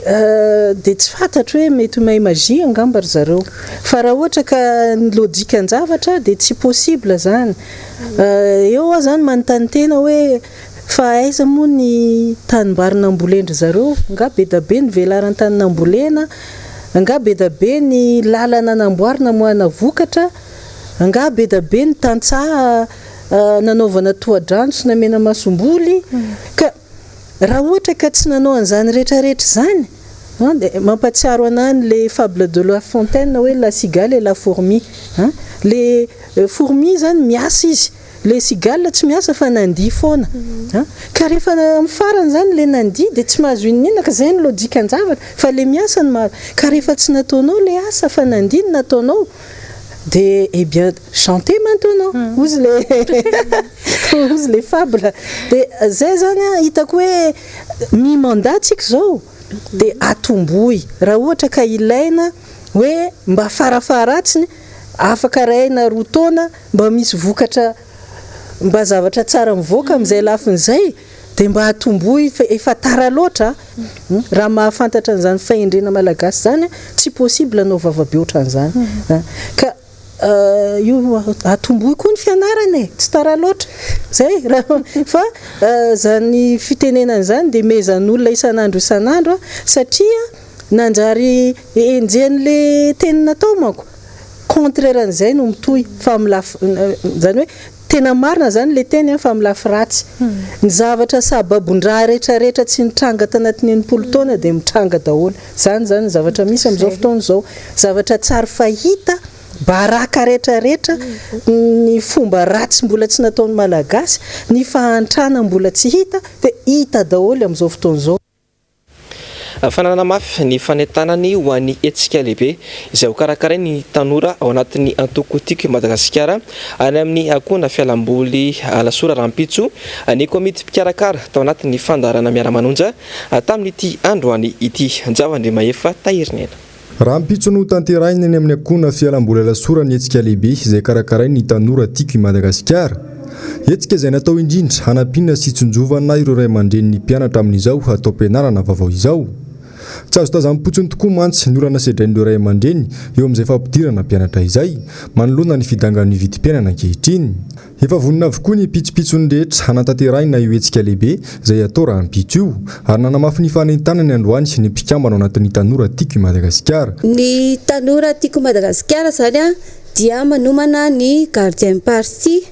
Dia tsy fantatro hoe mety mahay magia angamba ry zareo, fa raha ohatra ka ny lôjika ny-javatra dia tsy possible zany. Eo aho zany manontany tena hoe fa aiza moa ny tanimbary-nambolendry zareo, nga be da be ny velaran'ny tany-nambolena, nga be da be ny lalana namboarina moana vokatra, nga be da be ny tantsaha nanaovana tohadrano sy namena masomboly. Ka raha ohatra ka tsy nanao an'izany rehetrarehetra zany, mampatsiaro anahy le fable de La Fontaine hoe la cigale et la fourmi. Le fourmi zany miasa izy, le cigale tsy miasa fa nandia foana. Ka rehefa amin'ny farany zany le nandia dia tsy mahazo inona ka zay ny lôjika ny-javatra, fa le miasa ny maro. Ka rehefa tsy nataonao le asa fa nandia ny nataonao, de eh bien chantez maintenant, ozy le fable. De zay zany hitako hoe mimandatsika zao de atomboy raha ohatra ka ilaina hoe mba farafaratsiny afaka raina roa taona mba misy vokatra mba zavatra tsara mivoaka amin'izay lafin'izay, de mba atomboy efa tara loatra. Raha mahafantatra an'izany fahendrena malagasy zany tsy possible anao vavabe ohatran'izany. Ka io atomboy koa ny fianarana tsy tara loatra zay fa zany fitenenana zany dia mezan'olona isan'andro satria nanjary enjen'le teny natao manko contraire an'izay no mitohy fa zany hoe tena marina zany le teny fa milafy ratsy. Ny zavatra sababon-draha rehetrarehetra tsy mitranga tanatin'ny 10 taona dia mitranga daholo. Zany zavatra misy amin'izao fotoana zao, zavatra tsara fahita baraka rehetrarehetra, ny fomba ratsy mbola tsy nataon'ny malagasy, ny fahantrana mbola tsy hita dia hita daholo amin'izao fotoana izao. Fananana mafy ny fanentanany ho an'ny hetsika lehibe izay ho karakarainy tanora ao anatin'ny antoko tiky Madagasikara any amin'ny akona fialamboly Alasora Rampitso ny komity mpikarakara tao anatin'ny fandarana miara-manonja tamin'ity androany ity. Njavandre Maefa Tahirinena. Rampitso no tanterainy any amin'ny akona fialamboly Alasora ny hetsika lehibe izay karakarainy tanora tiky Madagasikara. Hetsika izay natao indrindra hanampiana sy tsonjovana ireo ray aman-dren'ny mpianatra amin'izao atao ampianarana vaovao izao. Tsy azo tazam-potsiny tokoa mantsy ny olana sedrain'ireo ray aman-dreny eo amin'izay fampidirana mpianatra izay manoloana ny fidangan'ny vidim-piainana ankehitriny. Efa vonina avokoa ny pitsopitsony rehetra hanantanterahina io hetsika lehibe izay atao Rampitso io ary nanamafy ny fanentanany androany ny mpikambana ao anatin'ny tanora tiako Madagasikara. Ny tanora tiako Madagasikara zany dia manomana ny gardien parti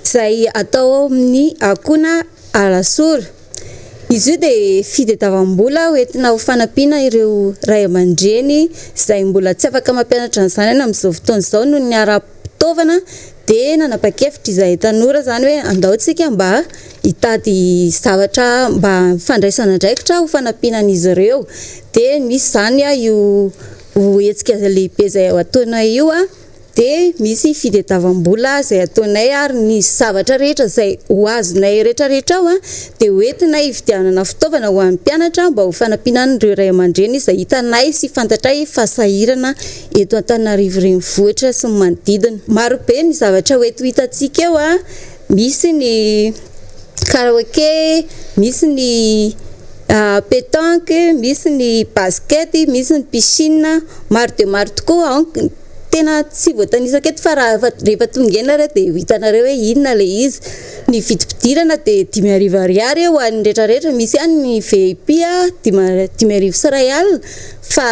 izay atao amin'ny akona Alasora. Izy io dia fitadiavam-bola hoentina ho fanampiana ireo ray aman-dreny izay mbola tsy afaka mampianatra an'izany amin'izao fotoana izao noho ny ara-pitaovana, dia nanapa-kevitra izay tanora zany hoe andaontsika mba hitady zavatra mba fandraisana andraikitra ho fanampianan'izy ireo. Dia misy zany io hetsika lehibe izay ataonay io dia misy fitadiavam-bola izay ataonay ary ny zavatra rehetra izay ho azonay rehetrarehetra ao dia hoentinay hividianana fitaovana ho an'ny mpianatra mba ho fanampianan'ireo ray aman-dreny izay hitanay sy fantatray fasahirana eto Antananarivo renivohitra sy ny manodidina. Maro be ny zavatra hoento hitantsika eo misy ny karaoké, misy ny pétanque, misy ny basket, misy ny piscine, maro dia maro tokoa tena tsy voatanisaka eto fa rehefa tonga eny areo dia hitanareo hoe inona le izy. Ny vidim-pidirana dia 5,000 ariary ho an'ny rehetrarehetra, misy ihany ny VIP 10,000 sy iray alina, fa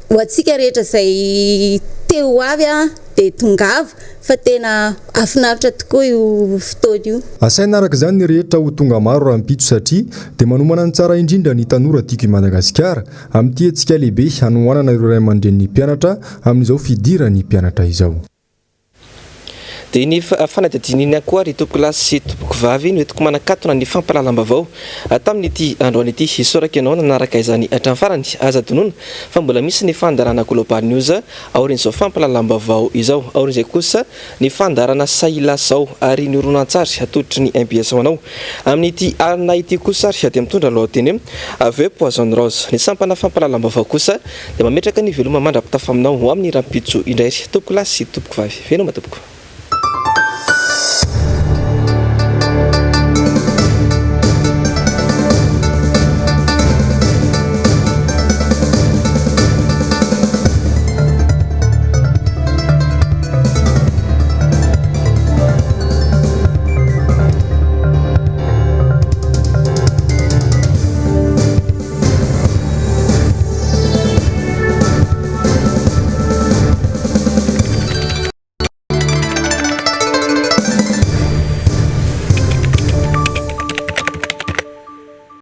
ho antsika rehetra izay te ho avy dia tongava fa tena afinaritra tokoa io fotoana io. Asaina araka izany ny rehetra ho tonga maro Rampitso satria dia manomana ny tsara indrindra ny tanora tiako Madagasikara amin'ity hetsika lehibe hanohanana ireo ray aman-dren'ny mpianatra amin'izao fidiran'ny mpianatra izao. dia ny fanadidininy koa ry tompoko lahy sy tompoko vavy no entiko manakatona ny fampalalam-bavao tamin'ity androany ity isoraka ianao nanaraka izany hatramin'ny farany aza donona fa mbola misy ny fandarana global news aorin'izao fampalalam-bavao izao aorin'izay kosa ny fandarana saila zao ary ny oronan-tsary atoditry ny MBS Zoma anao amin'ity alina ity kosa ry dia mitondra lohateny aveo poison rose ny sampana fampalalam-bavao kosa dia mametraka ny veloma mandrapitafa aminao ho amin'ny rampitso indray tompoko lahy sy tompoko vavy venao matompoko